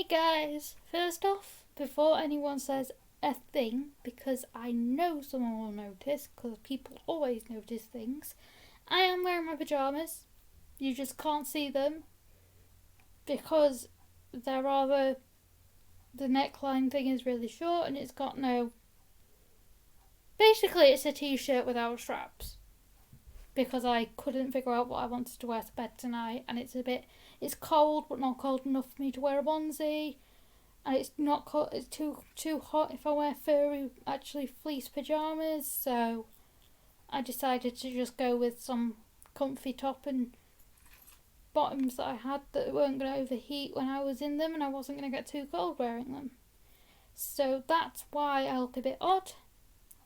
Hey guys! First off, before anyone says a thing, because I know someone will notice, because people always notice things, I am wearing my pyjamas. You just can't see them because they're rather. The neckline thing is really short and it's got no. Basically, it's a t-shirt without straps. Because I couldn't figure out what I wanted to wear to bed tonight, and it's cold but not cold enough for me to wear a onesie, and it's not cold, it's too hot if I wear furry, actually fleece pyjamas, so I decided to just go with some comfy top and bottoms that I had that weren't going to overheat when I was in them, and I wasn't going to get too cold wearing them. So that's why I look a bit odd.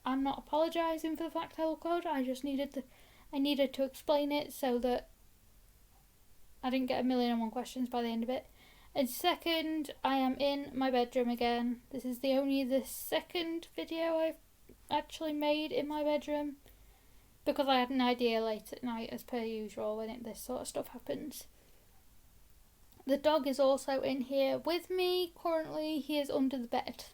I'm not apologising for the fact I look odd, I needed to explain it so that I didn't get 1,000,001 questions by the end of it. And second, I am in my bedroom again. This is only the second video I've actually made in my bedroom because I had an idea late at night, as per usual when this sort of stuff happens. The dog is also in here with me. Currently, he is under the bed.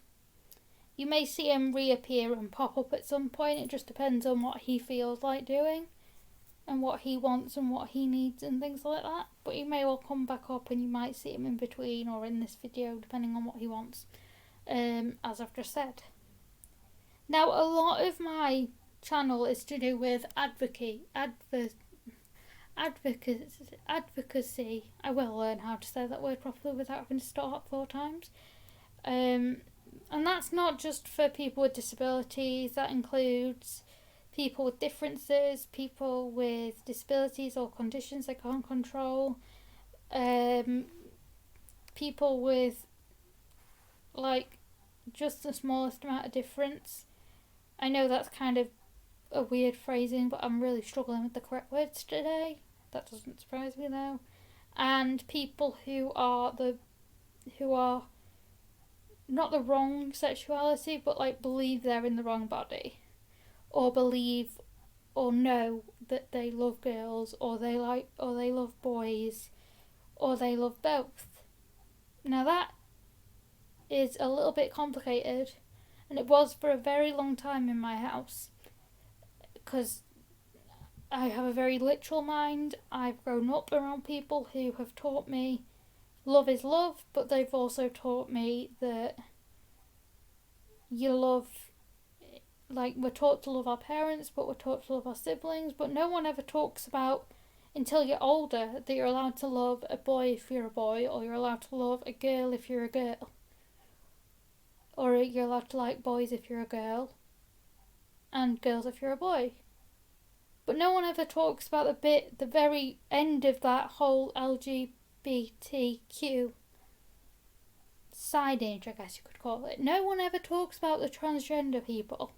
You may see him reappear and pop up at some point. It just depends on what he feels like doing and what he wants and what he needs and things like that. But he may well come back up and you might see him in between or in this video depending on what he wants, as I've just said. Now, a lot of my channel is to do with advocacy. I will learn how to say that word properly without having to start 4 times. And that's not just for people with disabilities, that includes people with differences, people with disabilities or conditions they can't control, people with just the smallest amount of difference. I know that's kind of a weird phrasing, but I'm really struggling with the correct words today. That doesn't surprise me though. And people who are not the wrong sexuality, but believe they're in the wrong body, or believe or know that they love girls, or they love boys, or they love both. Now that is a little bit complicated, and it was for a very long time in my house, because I have a very literal mind. I've grown up around people who have taught me love is love, but they've also taught me that we're taught to love our parents, but we're taught to love our siblings, but no one ever talks about, until you're older, that you're allowed to love a boy if you're a boy, or you're allowed to love a girl if you're a girl, or you're allowed to like boys if you're a girl, and girls if you're a boy. But no one ever talks about the very end of that whole LGBTQ signage, I guess you could call it. No one ever talks about the transgender people.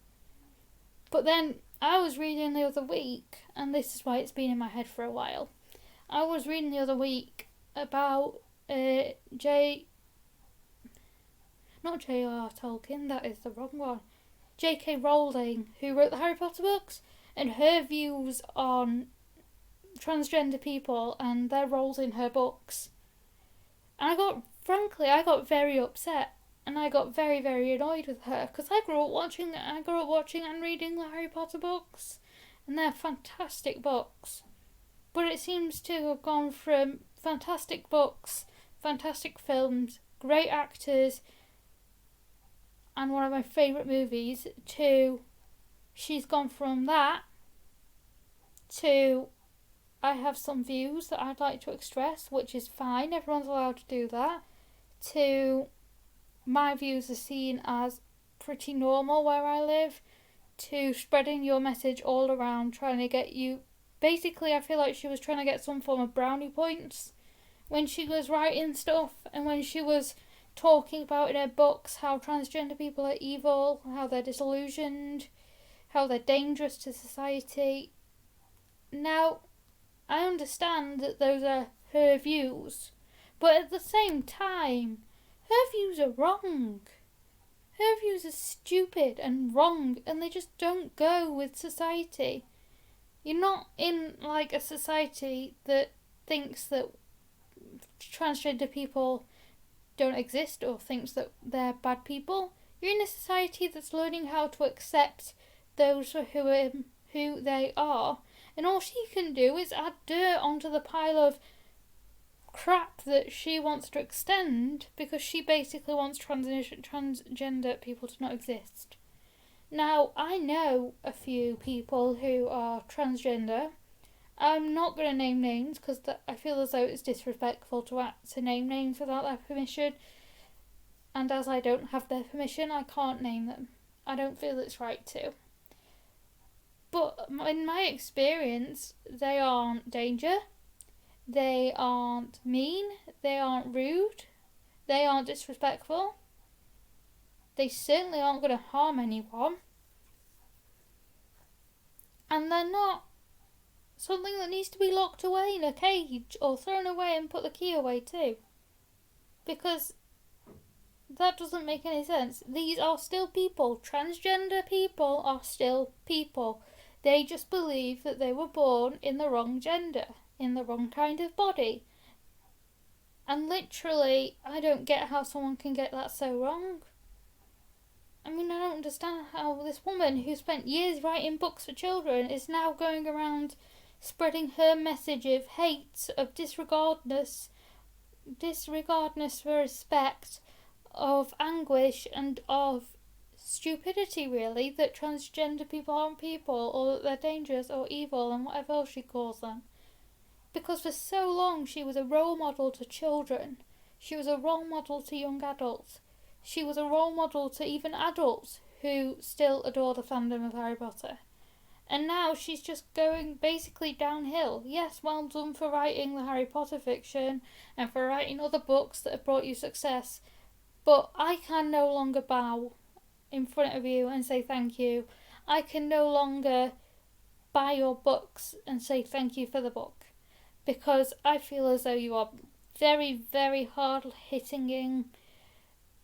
But then I was reading the other week, and this is why it's been in my head for a while. I was reading the other week about not J.R. Tolkien, that is the wrong one. J.K. Rowling, who wrote the Harry Potter books, and her views on transgender people and their roles in her books. And I got very upset, and I got very, very annoyed with her, because I grew up watching and reading the Harry Potter books, and they're fantastic books. But it seems to have gone from fantastic books, fantastic films, great actors, and one of my favourite movies, to she's gone from that to I have some views that I'd like to express, which is fine, everyone's allowed to do that, to my views are seen as pretty normal where I live, to spreading your message all around, trying to get you. Basically, I feel like she was trying to get some form of brownie points when she was writing stuff, and when she was talking about in her books how transgender people are evil, how they're disillusioned, how they're dangerous to society. Now, I understand that those are her views, but at the same time, her views are wrong. Her views are stupid and wrong, and they just don't go with society. You're not in a society that thinks that transgender people don't exist or thinks that they're bad people. You're in a society that's learning how to accept those who they are, and all she can do is add dirt onto the pile of crap that she wants to extend, because she basically wants transgender people to not exist. Now, I know a few people who are transgender. I'm not going to name names because I feel as though it's disrespectful to name names without their permission. And as I don't have their permission, I can't name them. I don't feel it's right to. But in my experience, they aren't danger. They aren't mean. They aren't rude. They aren't disrespectful. They certainly aren't going to harm anyone. And they're not something that needs to be locked away in a cage or thrown away and put the key away too. Because that doesn't make any sense. These are still people. Transgender people are still people. They just believe that they were born in the wrong gender, in the wrong kind of body. And literally, I don't get how someone can get that so wrong. I mean, I don't understand how this woman who spent years writing books for children is now going around spreading her message of hate, of disregardness for respect, of anguish, and of stupidity, really, that transgender people aren't people, or that they're dangerous or evil and whatever else she calls them. Because for so long she was a role model to children. She was a role model to young adults. She was a role model to even adults who still adore the fandom of Harry Potter. And now she's just going basically downhill. Yes, well done for writing the Harry Potter fiction and for writing other books that have brought you success. But I can no longer bow in front of you and say thank you. I can no longer buy your books and say thank you for the book. Because I feel as though you are very, very hard-hitting,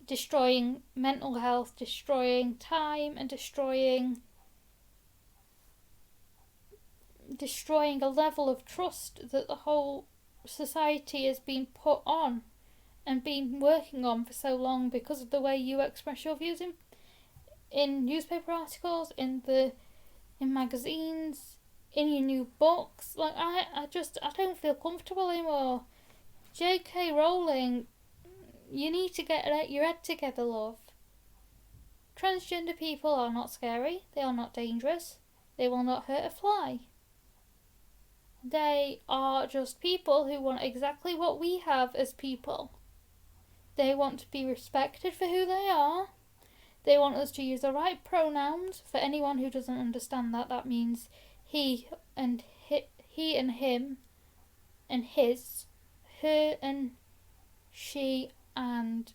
destroying mental health, destroying time, and destroying a level of trust that the whole society has been put on and been working on for so long because of the way you express your views in newspaper articles, in magazines, in your new books. Like, I don't feel comfortable anymore. J.K. Rowling, you need to get your head together, love. Transgender people are not scary. They are not dangerous. They will not hurt a fly. They are just people who want exactly what we have as people. They want to be respected for who they are. They want us to use the right pronouns. For anyone who doesn't understand that means he and him and his, her and she and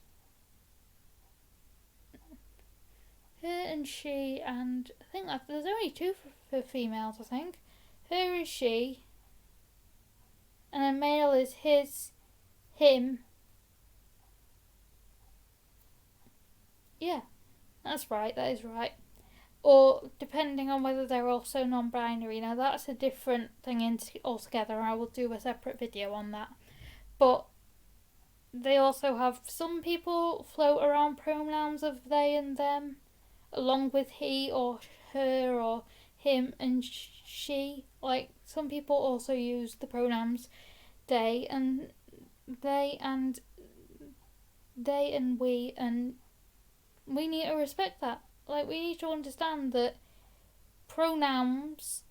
I think that there's only two for females, I think. Her is she, and a male is his, him. Yeah, that's right, that is right. Or depending on whether they're also non-binary. Now that's a different thing altogether. I will do a separate video on that. But they also have, some people float around pronouns of they and them, along with he or her or him and she. Like, some people also use the pronouns they and we, and we need to respect that. Like, we need to understand that pronouns,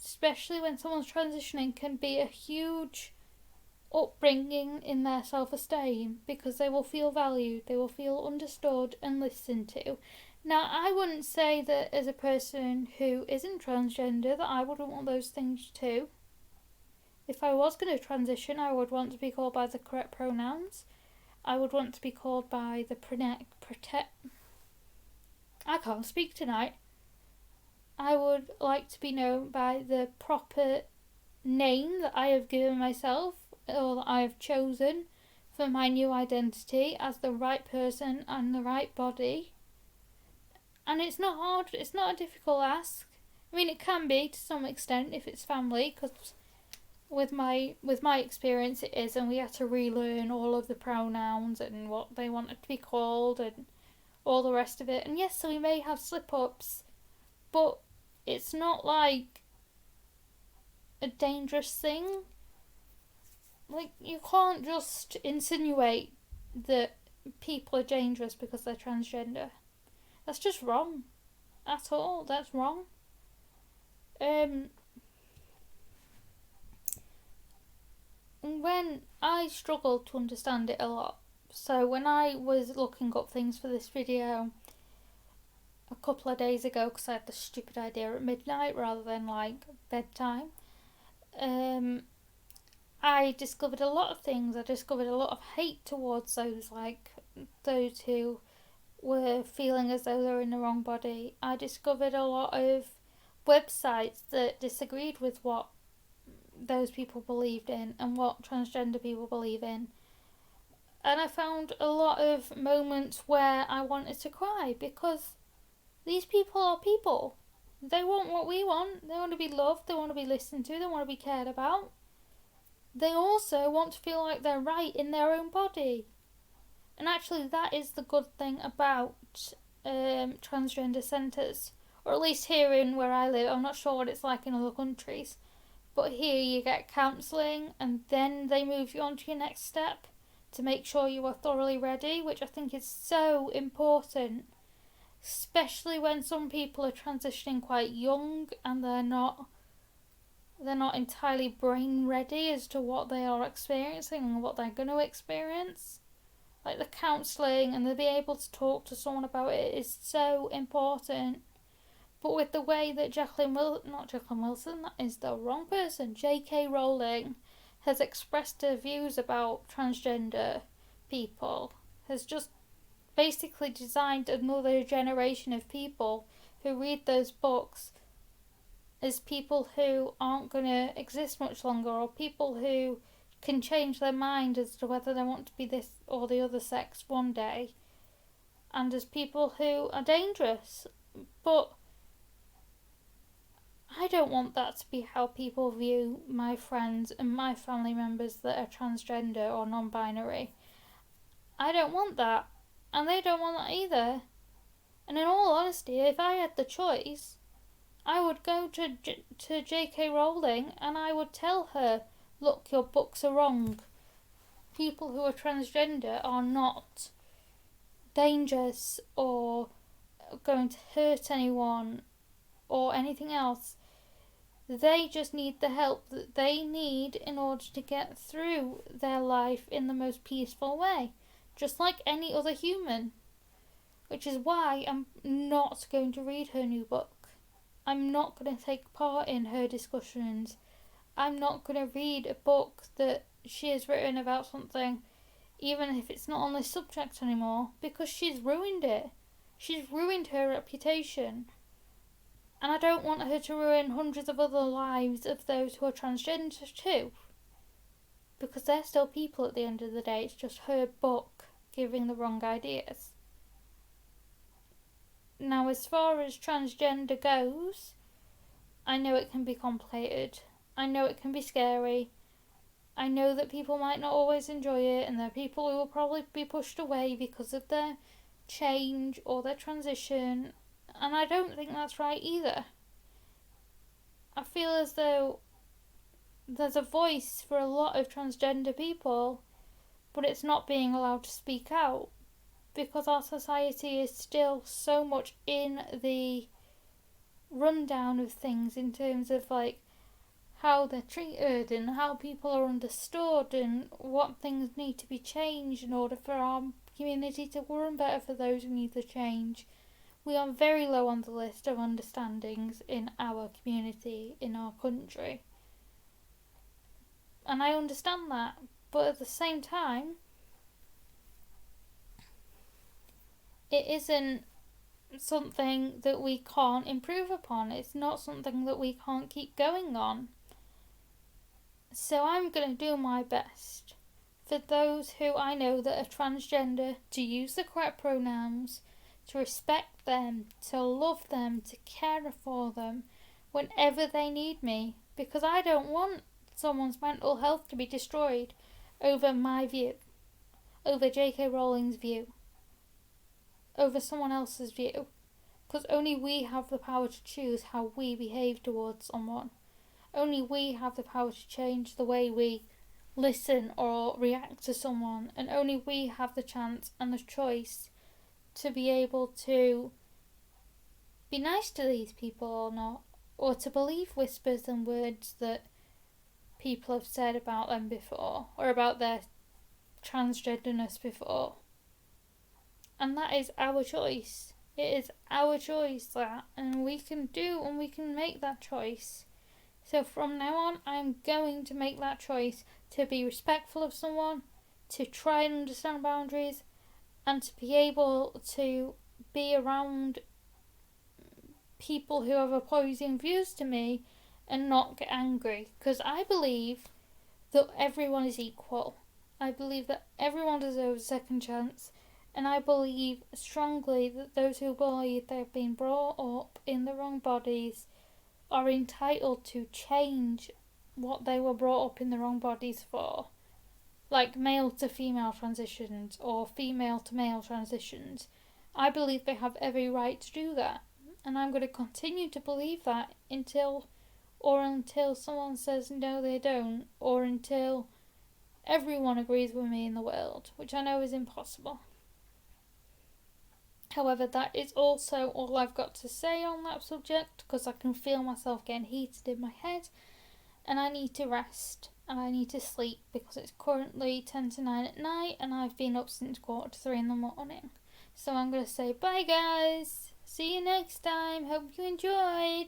especially when someone's transitioning, can be a huge upbringing in their self-esteem, because they will feel valued, they will feel understood and listened to. Now, I wouldn't say that as a person who isn't transgender that I wouldn't want those things too. If I was going to transition, I would want to be called by the correct pronouns. I would want to be called by the I can't speak tonight. I would like to be known by the proper name that I have given myself, or that I have chosen for my new identity as the right person and the right body. And it's not hard, it's not a difficult ask. I mean, it can be to some extent if it's family, because with my experience it is, and we had to relearn all of the pronouns and what they wanted to be called and all the rest of it. And yes, so we may have slip-ups, but it's not like a dangerous thing. Like, you can't just insinuate that people are dangerous because they're transgender. That's just wrong. At all. That's wrong. When I struggled to understand it a lot, so when I was looking up things for this video a couple of days ago, because I had the stupid idea at midnight rather than like bedtime, I discovered a lot of things. I discovered a lot of hate towards those who were feeling as though they were in the wrong body. I discovered a lot of websites that disagreed with what those people believed in and what transgender people believe in. And I found a lot of moments where I wanted to cry, because these people are people. They want what we want. They want to be loved. They want to be listened to. They want to be cared about. They also want to feel like they're right in their own body. And actually, that is the good thing about transgender centres. Or at least here in where I live. I'm not sure what it's like in other countries. But here you get counselling, and then they move you on to your next step to make sure you are thoroughly ready, which I think is so important. Especially when some people are transitioning quite young and they're not entirely brain ready as to what they are experiencing and what they're going to experience. Like, the counselling and to be able to talk to someone about it is so important. But with the way that that is the wrong person, J.K. Rowling has expressed her views about transgender people, has just basically designed another generation of people who read those books as people who aren't going to exist much longer, or people who can change their mind as to whether they want to be this or the other sex one day, and as people who are dangerous. But I don't want that to be how people view my friends and my family members that are transgender or non-binary. I don't want that, and they don't want that either. And in all honesty, if I had the choice, I would go to J.K. Rowling and I would tell her, look, your books are wrong. People who are transgender are not dangerous or going to hurt anyone or anything else. They just need the help that they need in order to get through their life in the most peaceful way, just like any other human. Which is why I'm not going to read her new book. I'm not going to take part in her discussions. I'm not going to read a book that she has written about something, even if it's not on this subject anymore, because she's ruined it. She's ruined her reputation. And I don't want her to ruin hundreds of other lives of those who are transgender too. Because they're still people at the end of the day. It's just her book giving the wrong ideas. Now, as far as transgender goes, I know it can be complicated. I know it can be scary. I know that people might not always enjoy it, and there are people who will probably be pushed away because of their change or their transition. And I don't think that's right either. I feel as though there's a voice for a lot of transgender people, but it's not being allowed to speak out because our society is still so much in the rundown of things in terms of like how they're treated and how people are understood and what things need to be changed in order for our community to run better for those who need the change. We are very low on the list of understandings in our community, in our country. And I understand that, but at the same time, it isn't something that we can't improve upon. It's not something that we can't keep going on. So I'm going to do my best for those who I know that are transgender to use the correct pronouns, to respect them, to love them, to care for them whenever they need me. Because I don't want someone's mental health to be destroyed over my view, over J.K. Rowling's view, over someone else's view. Because only we have the power to choose how we behave towards someone. Only we have the power to change the way we listen or react to someone, and only we have the chance and the choice to be able to be nice to these people or not, or to believe whispers and words that people have said about them before, or about their transgenderness before. And that is our choice. It is our choice, that, and we can make that choice. So from now on, I'm going to make that choice to be respectful of someone, to try and understand boundaries, and to be able to be around people who have opposing views to me and not get angry. Because I believe that everyone is equal. I believe that everyone deserves a second chance. And I believe strongly that those who believe they've been brought up in the wrong bodies are entitled to change what they were brought up in the wrong bodies for. Like male to female transitions or female to male transitions. I believe they have every right to do that. And I'm going to continue to believe that until someone says no they don't, or until everyone agrees with me in the world, which I know is impossible. However, that is also all I've got to say on that subject, because I can feel myself getting heated in my head, and I need to rest and I need to sleep because it's currently 10 to 9 at night and I've been up since 2:45 in the morning. So I'm going to say bye guys, see you next time, hope you enjoyed.